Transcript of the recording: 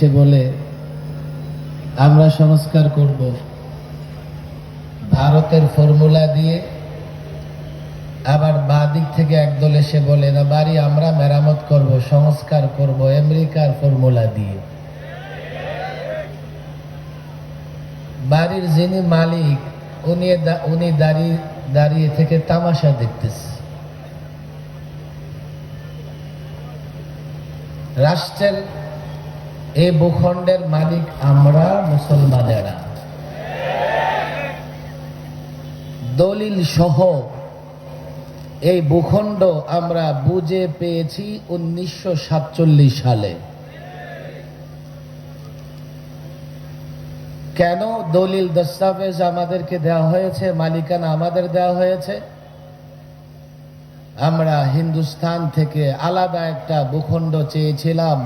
সে বলে আমরা সংস্কার করব ভারতের ফর্মুলা দিয়ে, আবার বাদিক থেকে একদল এসে বলে না বাড়ি আমরা মেরামত করব, সংস্কার করব আমেরিকার ফর্মুলা দিয়ে। বাড়ির যিনি মালিক উনি দাঁড়িয়ে থেকে তামাশা দেখতেছে। রাষ্ট্রের এই ভূখণ্ডের মালিক আমরা মুসলমানেরা। দলিল সহ এই ভূখণ্ড আমরা বুঝে পেয়েছি 1947 সালে। কেন দলিল দস্তাবেজ আমাদেরকে দেওয়া হয়েছে, মালিকানা আমাদের দেওয়া হয়েছে? আমরা হিন্দুস্তান থেকে আলাদা একটা ভূখণ্ড চেয়েছিলাম।